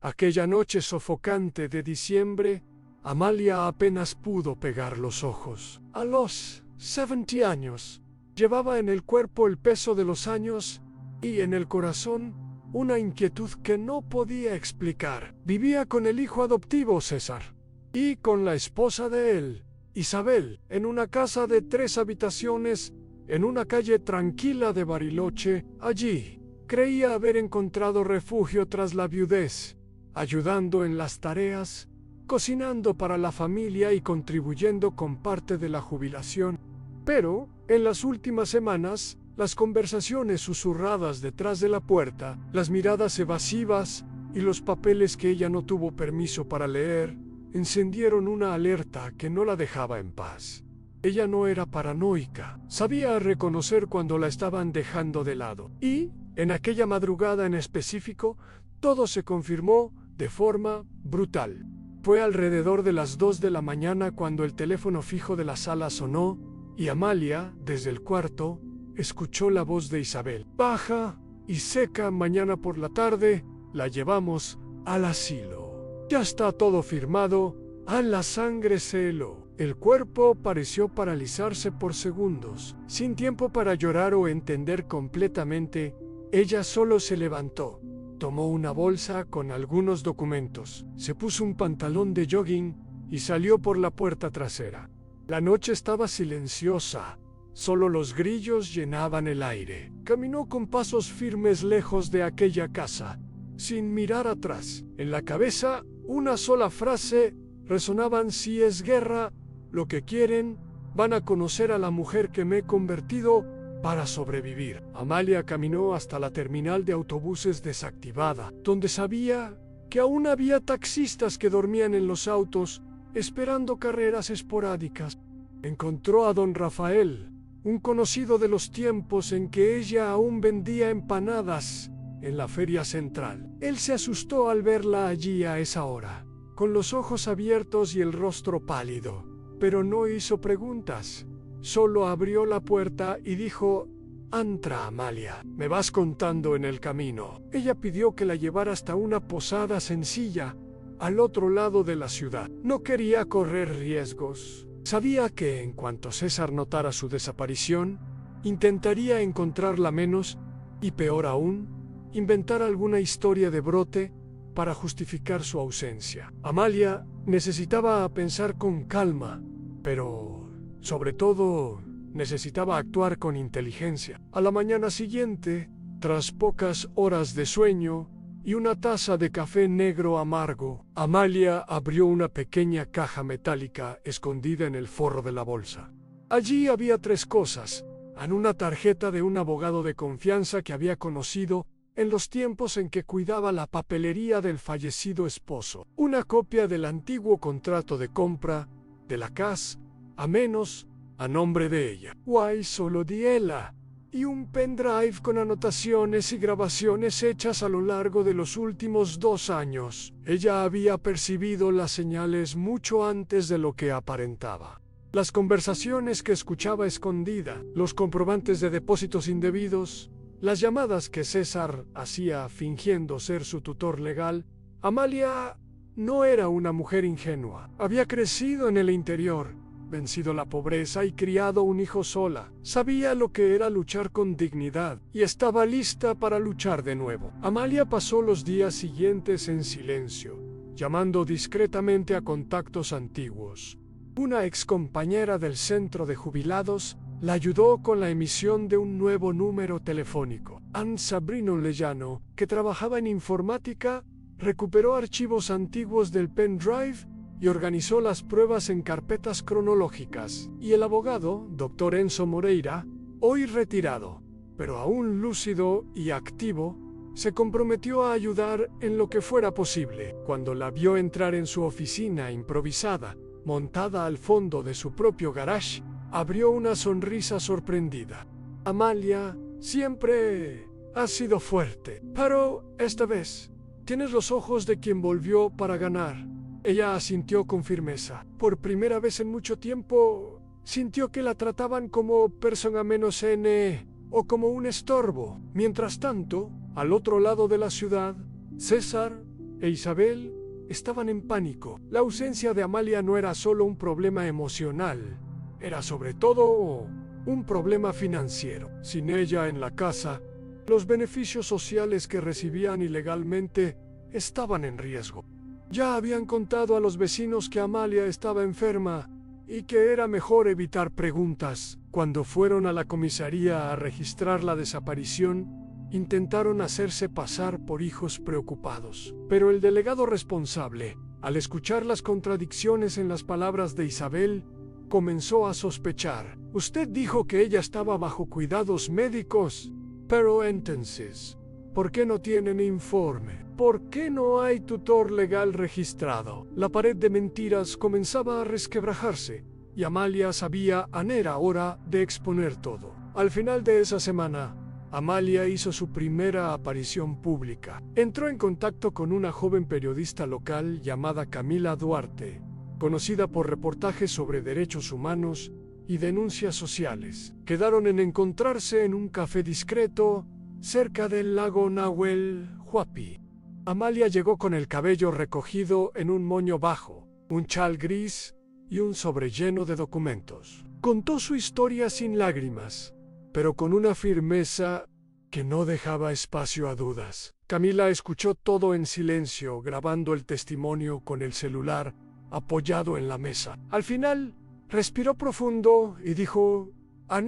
Aquella noche sofocante de diciembre, Amalia apenas pudo pegar los ojos. A los 70 años, llevaba en el cuerpo el peso de los años y en el corazón una inquietud que no podía explicar. Vivía con el hijo adoptivo César y con la esposa de él, Isabel, en una casa de 3 habitaciones en una calle tranquila de Bariloche. Allí creía haber encontrado refugio tras la viudez, ayudando en las tareas, cocinando para la familia y contribuyendo con parte de la jubilación. Pero, en las últimas semanas, las conversaciones susurradas detrás de la puerta, las miradas evasivas y los papeles que ella no tuvo permiso para leer, encendieron una alerta que no la dejaba en paz. Ella no era paranoica, sabía reconocer cuando la estaban dejando de lado. Y, en aquella madrugada en específico, todo se confirmó de forma brutal. Fue alrededor de las 2 de la mañana cuando el teléfono fijo de la sala sonó y Amalia, desde el cuarto, escuchó la voz de Isabel. Baja y seca, mañana por la tarde la llevamos al asilo. Ya está todo firmado. La sangre se heló. El cuerpo pareció paralizarse por segundos. Sin tiempo para llorar o entender completamente, ella solo se levantó. Tomó una bolsa con algunos documentos, se puso un pantalón de jogging y salió por la puerta trasera. La noche estaba silenciosa, solo los grillos llenaban el aire. Caminó con pasos firmes lejos de aquella casa, sin mirar atrás. En la cabeza, una sola frase resonaban: si es guerra, lo que quieren, van a conocer a la mujer que me he convertido para sobrevivir. Amalia caminó hasta la terminal de autobuses desactivada, donde sabía que aún había taxistas que dormían en los autos, esperando carreras esporádicas. Encontró a don Rafael, un conocido de los tiempos en que ella aún vendía empanadas en la feria central. Él se asustó al verla allí a esa hora, con los ojos abiertos y el rostro pálido, pero no hizo preguntas. Solo abrió la puerta y dijo: «Entra, Amalia, me vas contando en el camino». Ella pidió que la llevara hasta una posada sencilla, al otro lado de la ciudad. No quería correr riesgos. Sabía que, en cuanto César notara su desaparición, intentaría encontrarla menos y, peor aún, inventar alguna historia de brote para justificar su ausencia. Amalia necesitaba pensar con calma, pero sobre todo, necesitaba actuar con inteligencia. A la mañana siguiente, tras pocas horas de sueño y una taza de café negro amargo, Amalia abrió una pequeña caja metálica escondida en el forro de la bolsa. Allí había 3 cosas: una tarjeta de un abogado de confianza que había conocido en los tiempos en que cuidaba la papelería del fallecido esposo, una copia del antiguo contrato de compra de la casa, a menos a nombre de ella, Guay solo di ella, y un pendrive con anotaciones y grabaciones hechas a lo largo de los últimos 2 años. Ella había percibido las señales mucho antes de lo que aparentaba. Las conversaciones que escuchaba escondida, los comprobantes de depósitos indebidos, las llamadas que César hacía fingiendo ser su tutor legal. Amalia no era una mujer ingenua. Había crecido en el interior, vencido la pobreza y criado un hijo sola. Sabía lo que era luchar con dignidad y estaba lista para luchar de nuevo. Amalia pasó los días siguientes en silencio, llamando discretamente a contactos antiguos. Una excompañera del centro de jubilados la ayudó con la emisión de un nuevo número telefónico. Ann Sabrino Lejano, que trabajaba en informática, recuperó archivos antiguos del pendrive y organizó las pruebas en carpetas cronológicas. Y el abogado, Dr. Enzo Moreira, hoy retirado, pero aún lúcido y activo, se comprometió a ayudar en lo que fuera posible. Cuando la vio entrar en su oficina improvisada, montada al fondo de su propio garage, abrió una sonrisa sorprendida. Amalia, siempre has sido fuerte, pero esta vez tienes los ojos de quien volvió para ganar. Ella asintió con firmeza. Por primera vez en mucho tiempo, sintió que la trataban como persona menos N o como un estorbo. Mientras tanto, al otro lado de la ciudad, César e Isabel estaban en pánico. La ausencia de Amalia no era solo un problema emocional, era sobre todo un problema financiero. Sin ella en la casa, los beneficios sociales que recibían ilegalmente estaban en riesgo. Ya habían contado a los vecinos que Amalia estaba enferma y que era mejor evitar preguntas. Cuando fueron a la comisaría a registrar la desaparición, intentaron hacerse pasar por hijos preocupados. Pero el delegado responsable, al escuchar las contradicciones en las palabras de Isabel, comenzó a sospechar. Usted dijo que ella estaba bajo cuidados médicos, pero entonces, ¿por qué no tienen informe? ¿Por qué no hay tutor legal registrado? La pared de mentiras comenzaba a resquebrajarse, y Amalia sabía era hora de exponer todo. Al final de esa semana, Amalia hizo su primera aparición pública. Entró en contacto con una joven periodista local llamada Camila Duarte, conocida por reportajes sobre derechos humanos y denuncias sociales. Quedaron en encontrarse en un café discreto cerca del lago Nahuel Huapi. Amalia llegó con el cabello recogido en un moño bajo, un chal gris y un sobre lleno de documentos. Contó su historia sin lágrimas, pero con una firmeza que no dejaba espacio a dudas. Camila escuchó todo en silencio, grabando el testimonio con el celular apoyado en la mesa. Al final, respiró profundo y dijo: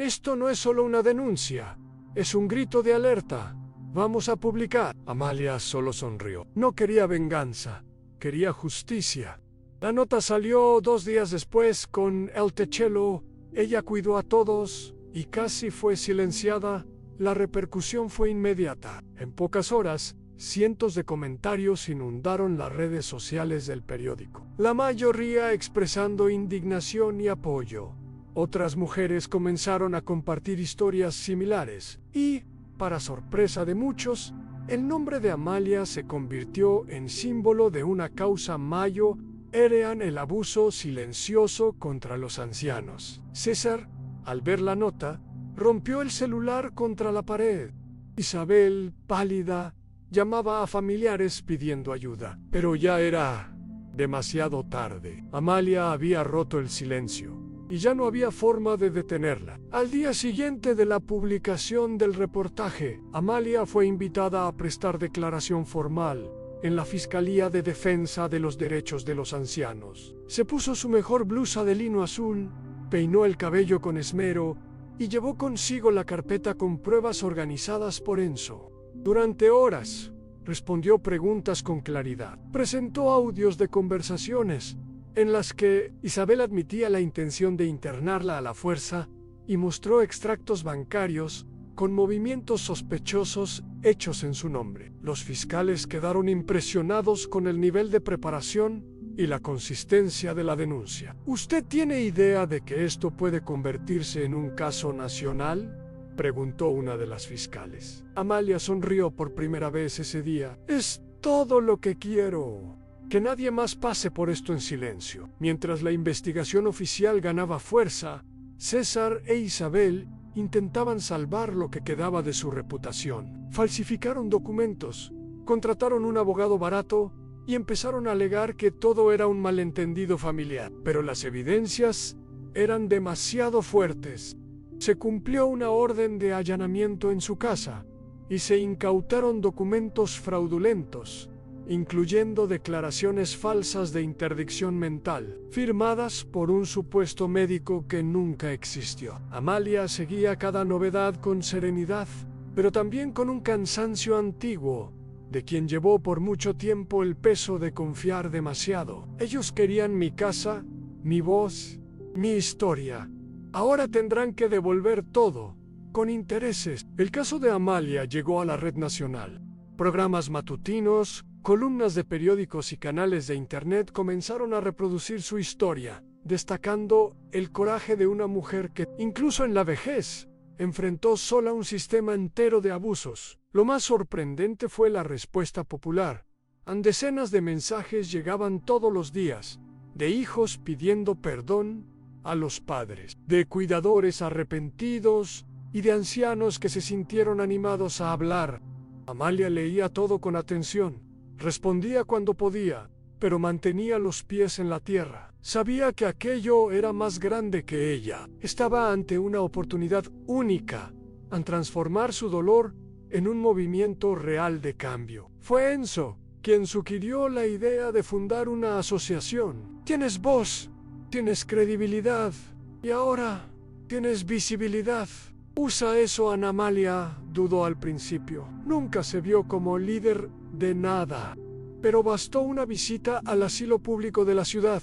esto no es solo una denuncia, es un grito de alerta. Vamos a publicar. Amalia solo sonrió. No quería venganza, quería justicia. La nota salió 2 días después con El Techelo. Ella cuidó a todos y casi fue silenciada. La repercusión fue inmediata. En pocas horas, cientos de comentarios inundaron las redes sociales del periódico, la mayoría expresando indignación y apoyo. Otras mujeres comenzaron a compartir historias similares y, para sorpresa de muchos, el nombre de Amalia se convirtió en símbolo de una causa mayo. Eran el abuso silencioso contra los ancianos. César, al ver la nota, rompió el celular contra la pared. Isabel, pálida, llamaba a familiares pidiendo ayuda, pero ya era demasiado tarde. Amalia había roto el silencio y ya no había forma de detenerla. Al día siguiente de la publicación del reportaje, Amalia fue invitada a prestar declaración formal en la Fiscalía de Defensa de los Derechos de los Ancianos. Se puso su mejor blusa de lino azul, peinó el cabello con esmero y llevó consigo la carpeta con pruebas organizadas por Enzo. Durante horas, respondió preguntas con claridad. Presentó audios de conversaciones en las que Isabel admitía la intención de internarla a la fuerza y mostró extractos bancarios con movimientos sospechosos hechos en su nombre. Los fiscales quedaron impresionados con el nivel de preparación y la consistencia de la denuncia. ¿Usted tiene idea de que esto puede convertirse en un caso nacional?, preguntó una de las fiscales. Amalia sonrió por primera vez ese día. Es todo lo que quiero. Que nadie más pase por esto en silencio. Mientras la investigación oficial ganaba fuerza, César e Isabel intentaban salvar lo que quedaba de su reputación. Falsificaron documentos, contrataron un abogado barato y empezaron a alegar que todo era un malentendido familiar. Pero las evidencias eran demasiado fuertes. Se cumplió una orden de allanamiento en su casa y se incautaron documentos fraudulentos, incluyendo declaraciones falsas de interdicción mental, firmadas por un supuesto médico que nunca existió. Amalia seguía cada novedad con serenidad, pero también con un cansancio antiguo, de quien llevó por mucho tiempo el peso de confiar demasiado. Ellos querían mi casa, mi voz, mi historia. Ahora tendrán que devolver todo, con intereses. El caso de Amalia llegó a la red nacional. Programas matutinos, columnas de periódicos y canales de internet comenzaron a reproducir su historia, destacando el coraje de una mujer que, incluso en la vejez, enfrentó sola un sistema entero de abusos. Lo más sorprendente fue la respuesta popular. Decenas de mensajes llegaban todos los días, de hijos pidiendo perdón a los padres, de cuidadores arrepentidos y de ancianos que se sintieron animados a hablar. Amalia leía todo con atención, Respondía cuando podía, pero mantenía los pies en la tierra. Sabía que aquello era más grande que ella. Estaba ante una oportunidad única en transformar su dolor en un movimiento real de cambio. Fue Enzo quien sugirió la idea de fundar una asociación. Tienes voz, tienes credibilidad y ahora tienes visibilidad. Usa eso. Amalia dudó al principio. Nunca se vio como líder de nada. Pero bastó una visita al asilo público de la ciudad,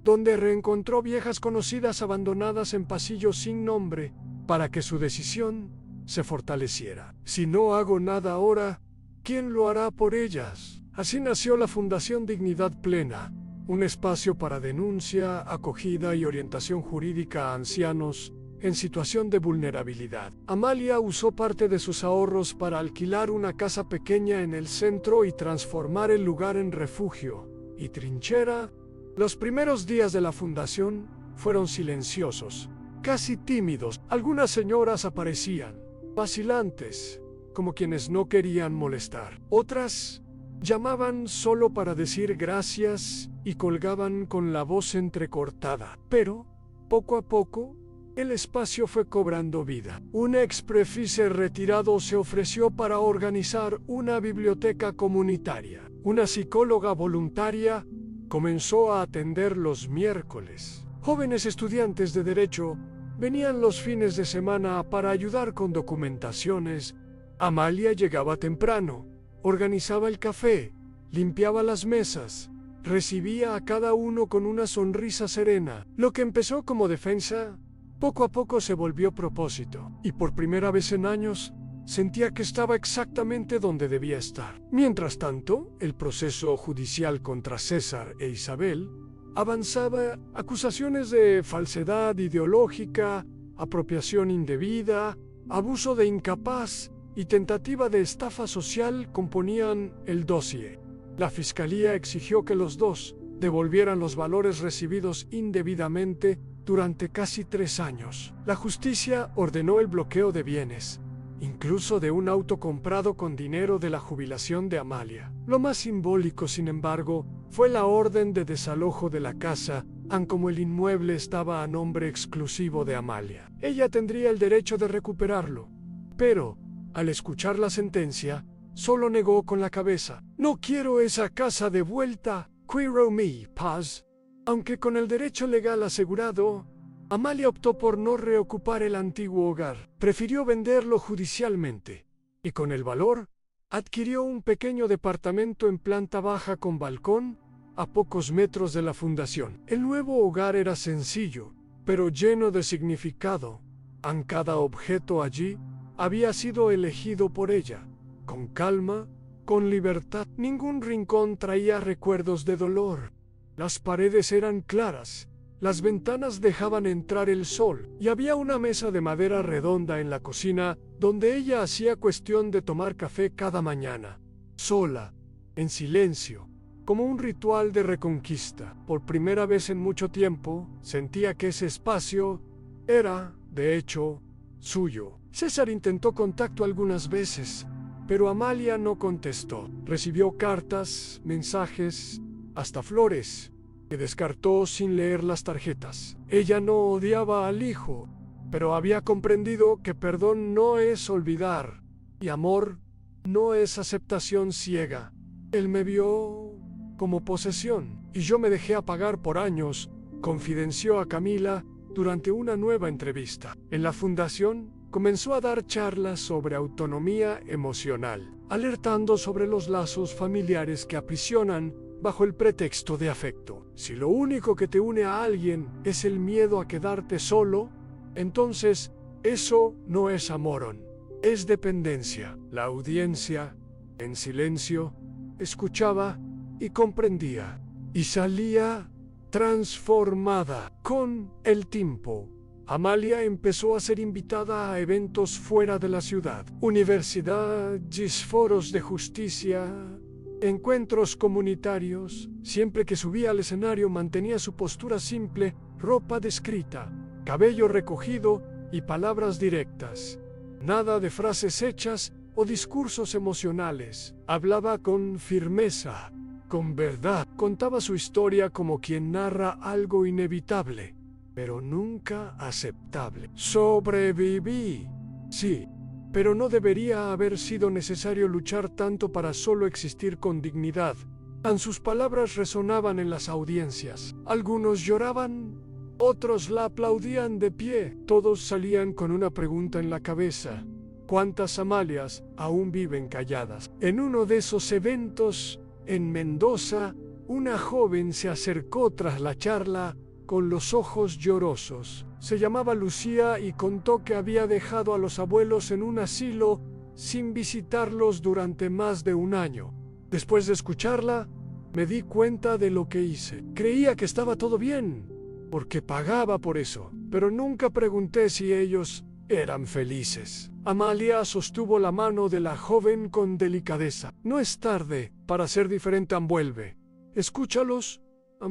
donde reencontró viejas conocidas abandonadas en pasillos sin nombre, para que su decisión se fortaleciera. Si no hago nada ahora, ¿quién lo hará por ellas? Así nació la Fundación Dignidad Plena, un espacio para denuncia, acogida y orientación jurídica a ancianos en situación de vulnerabilidad. Amalia usó parte de sus ahorros para alquilar una casa pequeña en el centro y transformar el lugar en refugio y trinchera. Los primeros días de la fundación fueron silenciosos, casi tímidos. Algunas señoras aparecían, vacilantes, como quienes no querían molestar. Otras llamaban solo para decir gracias y colgaban con la voz entrecortada. Pero, poco a poco, el espacio fue cobrando vida. Un ex prefise retirado se ofreció para organizar una biblioteca comunitaria. Una psicóloga voluntaria comenzó a atender los miércoles. Jóvenes estudiantes de derecho venían los fines de semana para ayudar con documentaciones. Amalia llegaba temprano, organizaba el café, limpiaba las mesas, recibía a cada uno con una sonrisa serena. Lo que empezó como defensa, poco a poco se volvió propósito, y por primera vez en años sentía que estaba exactamente donde debía estar. Mientras tanto, el proceso judicial contra César e Isabel avanzaba. Acusaciones de falsedad ideológica, apropiación indebida, abuso de incapaz y tentativa de estafa social componían el dossier. La fiscalía exigió que los dos devolvieran los valores recibidos indebidamente durante casi 3 años. La justicia ordenó el bloqueo de bienes, incluso de un auto comprado con dinero de la jubilación de Amalia. Lo más simbólico, sin embargo, fue la orden de desalojo de la casa, aun como el inmueble estaba a nombre exclusivo de Amalia. Ella tendría el derecho de recuperarlo, pero, al escuchar la sentencia, solo negó con la cabeza. No quiero esa casa de vuelta. Quiero mi paz. Aunque con el derecho legal asegurado, Amalia optó por no reocupar el antiguo hogar. Prefirió venderlo judicialmente, y con el valor, adquirió un pequeño departamento en planta baja con balcón, a pocos metros de la fundación. El nuevo hogar era sencillo, pero lleno de significado. En cada objeto allí había sido elegido por ella, con calma, con libertad. Ningún rincón traía recuerdos de dolor. Las paredes eran claras, las ventanas dejaban entrar el sol, y había una mesa de madera redonda en la cocina donde ella hacía cuestión de tomar café cada mañana, sola, en silencio, como un ritual de reconquista. Por primera vez en mucho tiempo, sentía que ese espacio era, de hecho, suyo. César intentó contacto algunas veces, pero Amalia no contestó. Recibió cartas, mensajes, hasta flores, que descartó sin leer las tarjetas. Ella no odiaba al hijo, pero había comprendido que perdón no es olvidar, y amor no es aceptación ciega. Él me vio como posesión, y yo me dejé apagar por años, confidenció a Camila durante una nueva entrevista. En la fundación, comenzó a dar charlas sobre autonomía emocional, alertando sobre los lazos familiares que aprisionan bajo el pretexto de afecto. Si lo único que te une a alguien es el miedo a quedarte solo, entonces eso no es amor, es dependencia. La audiencia, en silencio, escuchaba y comprendía, y salía transformada. Con el tiempo, Amalia empezó a ser invitada a eventos fuera de la ciudad: universidades, foros de justicia, encuentros comunitarios. Siempre que subía al escenario mantenía su postura simple, ropa descrita, cabello recogido y palabras directas. Nada de frases hechas o discursos emocionales. Hablaba con firmeza, con verdad. Contaba su historia como quien narra algo inevitable, pero nunca aceptable. Sobreviví. Sí, pero no debería haber sido necesario luchar tanto para solo existir con dignidad. Sus palabras resonaban en las audiencias. Algunos lloraban, otros la aplaudían de pie. Todos salían con una pregunta en la cabeza: ¿cuántas Amalias aún viven calladas? En uno de esos eventos, en Mendoza, una joven se acercó tras la charla con los ojos llorosos. Se llamaba Lucía y contó que había dejado a los abuelos en un asilo sin visitarlos durante más de un año. Después de escucharla, me di cuenta de lo que hice. Creía que estaba todo bien, porque pagaba por eso, pero nunca pregunté si ellos eran felices. Amalia sostuvo la mano de la joven con delicadeza. No es tarde para ser diferente, vuelve. Escúchalos,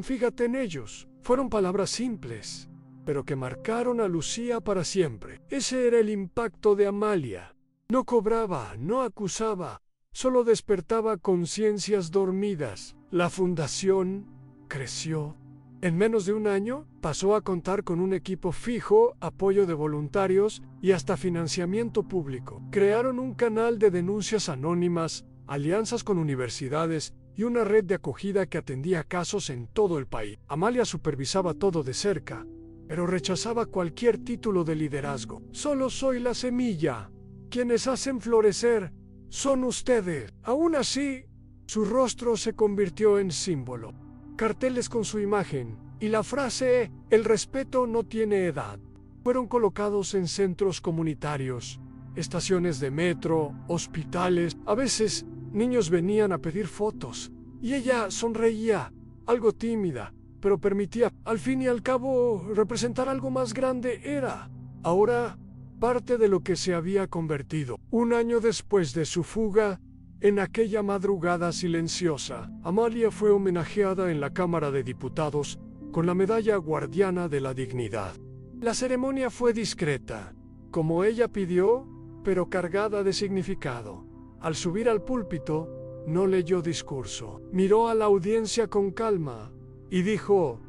fíjate en ellos. Fueron palabras simples, pero que marcaron a Lucía para siempre. Ese era el impacto de Amalia. No cobraba, no acusaba, solo despertaba conciencias dormidas. La fundación creció. En menos de un año pasó a contar con un equipo fijo, apoyo de voluntarios y hasta financiamiento público. Crearon un canal de denuncias anónimas, alianzas con universidades y una red de acogida que atendía casos en todo el país. Amalia supervisaba todo de cerca, pero rechazaba cualquier título de liderazgo. Solo soy la semilla. Quienes hacen florecer son ustedes. Aún así, su rostro se convirtió en símbolo. Carteles con su imagen y la frase "el respeto no tiene edad" fueron colocados en centros comunitarios, estaciones de metro, hospitales. A veces, niños venían a pedir fotos y ella sonreía, algo tímida, pero permitía. Al fin y al cabo, representar algo más grande era, ahora, parte de lo que se había convertido. Un año después de su fuga, en aquella madrugada silenciosa, Amalia fue homenajeada en la Cámara de Diputados con la medalla Guardiana de la Dignidad. La ceremonia fue discreta, como ella pidió, pero cargada de significado. Al subir al púlpito, no leyó discurso. Miró a la audiencia con calma y dijo: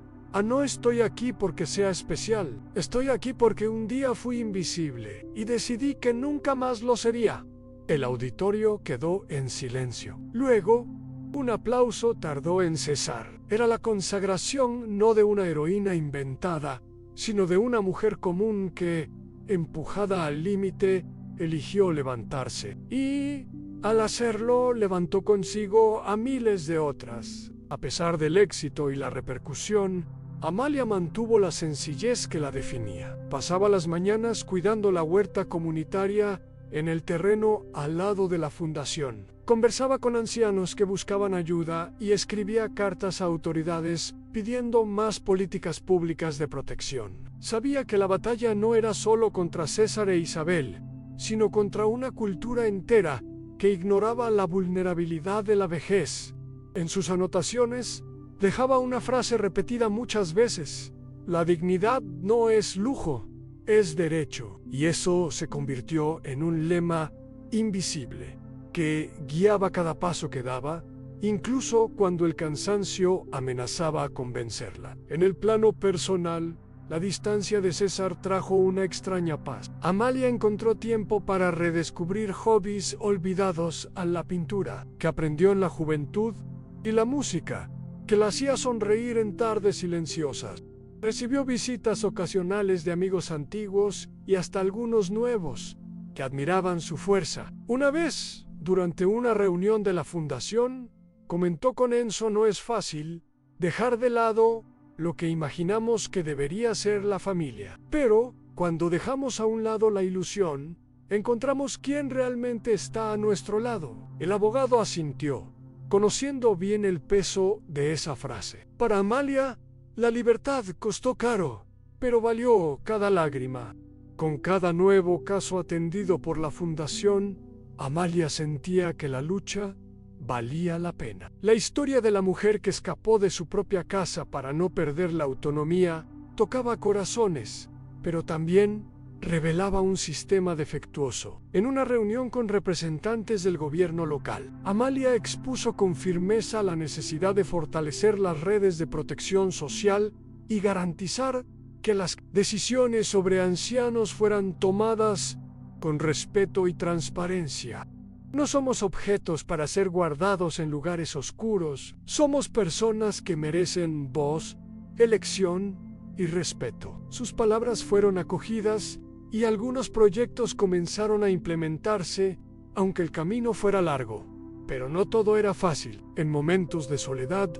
no estoy aquí porque sea especial. Estoy aquí porque un día fui invisible y decidí que nunca más lo sería. El auditorio quedó en silencio. Luego, un aplauso tardó en cesar. Era la consagración no de una heroína inventada, sino de una mujer común que, empujada al límite, eligió levantarse. Y, al hacerlo, levantó consigo a miles de otras. A pesar del éxito y la repercusión, Amalia mantuvo la sencillez que la definía. Pasaba las mañanas cuidando la huerta comunitaria en el terreno al lado de la fundación. Conversaba con ancianos que buscaban ayuda y escribía cartas a autoridades pidiendo más políticas públicas de protección. Sabía que la batalla no era solo contra César e Isabel, sino contra una cultura entera que ignoraba la vulnerabilidad de la vejez. En sus anotaciones dejaba una frase repetida muchas veces: la dignidad no es lujo, es derecho. Y eso se convirtió en un lema invisible que guiaba cada paso que daba, incluso cuando el cansancio amenazaba con vencerla. En el plano personal, la distancia de César trajo una extraña paz. Amalia encontró tiempo para redescubrir hobbies olvidados: a la pintura, que aprendió en la juventud, y la música, que la hacía sonreír en tardes silenciosas. Recibió visitas ocasionales de amigos antiguos y hasta algunos nuevos, que admiraban su fuerza. Una vez, durante una reunión de la fundación, comentó con Enzo: no es fácil dejar de lado lo que imaginamos que debería ser la familia. Pero, cuando dejamos a un lado la ilusión, encontramos quién realmente está a nuestro lado. El abogado asintió, conociendo bien el peso de esa frase. Para Amalia, la libertad costó caro, pero valió cada lágrima. Con cada nuevo caso atendido por la fundación, Amalia sentía que la lucha valía la pena. La historia de la mujer que escapó de su propia casa para no perder la autonomía tocaba corazones, pero también revelaba un sistema defectuoso. En una reunión con representantes del gobierno local, Amalia expuso con firmeza la necesidad de fortalecer las redes de protección social y garantizar que las decisiones sobre ancianos fueran tomadas con respeto y transparencia. No somos objetos para ser guardados en lugares oscuros. Somos personas que merecen voz, elección y respeto. Sus palabras fueron acogidas y algunos proyectos comenzaron a implementarse, aunque el camino fuera largo. Pero no todo era fácil. En momentos de soledad,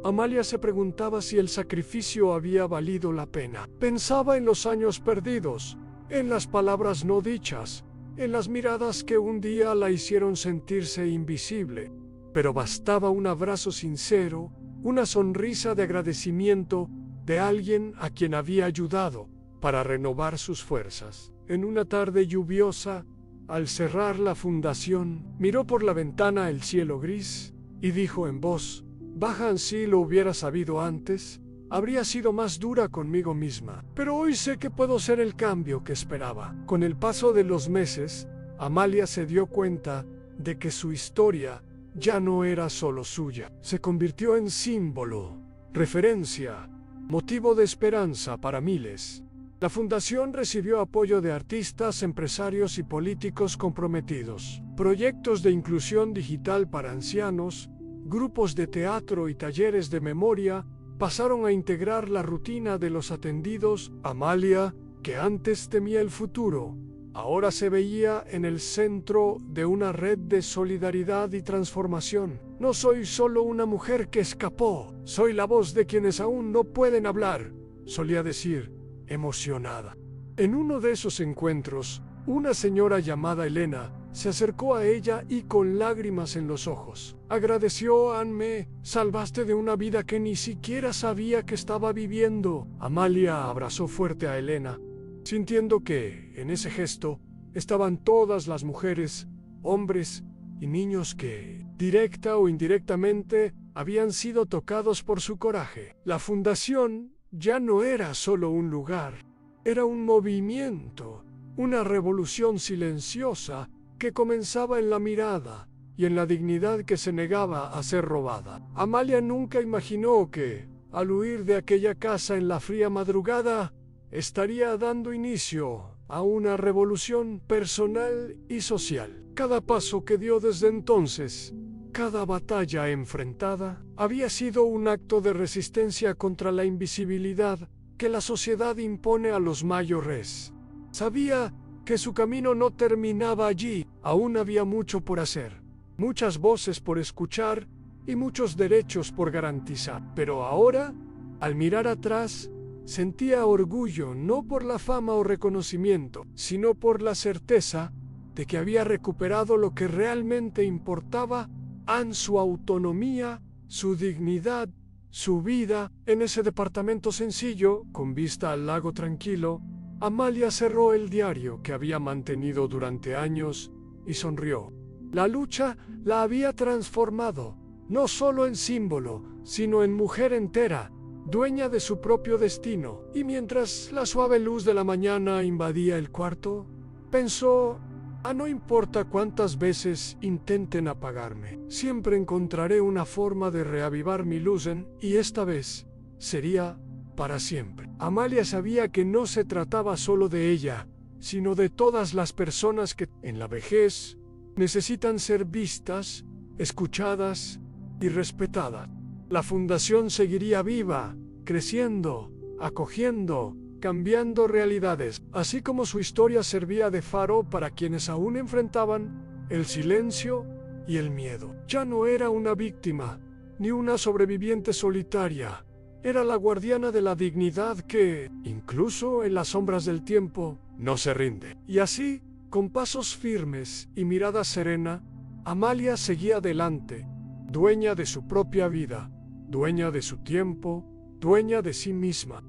Amalia se preguntaba si el sacrificio había valido la pena. Pensaba en los años perdidos, en las palabras no dichas, en las miradas que un día la hicieron sentirse invisible. Pero bastaba un abrazo sincero, una sonrisa de agradecimiento de alguien a quien había ayudado para renovar sus fuerzas. En una tarde lluviosa, al cerrar la fundación, miró por la ventana el cielo gris y dijo en voz baja: si lo hubiera sabido antes, habría sido más dura conmigo misma, pero hoy sé que puedo ser el cambio que esperaba. Con el paso de los meses, Amalia se dio cuenta de que su historia ya no era solo suya. Se convirtió en símbolo, referencia, motivo de esperanza para miles. La fundación recibió apoyo de artistas, empresarios y políticos comprometidos. Proyectos de inclusión digital para ancianos, grupos de teatro y talleres de memoria pasaron a integrar la rutina de los atendidos. Amalia, que antes temía el futuro, ahora se veía en el centro de una red de solidaridad y transformación. No soy solo una mujer que escapó, soy la voz de quienes aún no pueden hablar, solía decir, emocionada. En uno de esos encuentros, una señora llamada Elena se acercó a ella y con lágrimas en los ojos agradeció: me salvaste de una vida que ni siquiera sabía que estaba viviendo. Amalia abrazó fuerte a Elena, sintiendo que, en ese gesto, estaban todas las mujeres, hombres y niños que, directa o indirectamente, habían sido tocados por su coraje. La fundación ya no era solo un lugar, era un movimiento, una revolución silenciosa que comenzaba en la mirada y en la dignidad que se negaba a ser robada. Amalia nunca imaginó que, al huir de aquella casa en la fría madrugada, estaría dando inicio a una revolución personal y social. Cada paso que dio desde entonces, cada batalla enfrentada, había sido un acto de resistencia contra la invisibilidad que la sociedad impone a los mayores. Sabía que su camino no terminaba allí, aún había mucho por hacer, muchas voces por escuchar y muchos derechos por garantizar. Pero ahora, al mirar atrás, sentía orgullo no por la fama o reconocimiento, sino por la certeza de que había recuperado lo que realmente importaba: su autonomía, su dignidad, su vida. En ese departamento sencillo, con vista al lago tranquilo, Amalia cerró el diario que había mantenido durante años y sonrió. La lucha la había transformado, no solo en símbolo, sino en mujer entera, dueña de su propio destino. Y mientras la suave luz de la mañana invadía el cuarto, pensó: no importa cuántas veces intenten apagarme, siempre encontraré una forma de reavivar mi luz y esta vez sería para siempre. Amalia sabía que no se trataba solo de ella, sino de todas las personas que, en la vejez, necesitan ser vistas, escuchadas y respetadas. La fundación seguiría viva, creciendo, acogiendo, cambiando realidades, así como su historia servía de faro para quienes aún enfrentaban el silencio y el miedo. Ya no era una víctima, ni una sobreviviente solitaria. Era la guardiana de la dignidad que, incluso en las sombras del tiempo, no se rinde. Y así, con pasos firmes y mirada serena, Amalia seguía adelante, dueña de su propia vida, dueña de su tiempo, dueña de sí misma.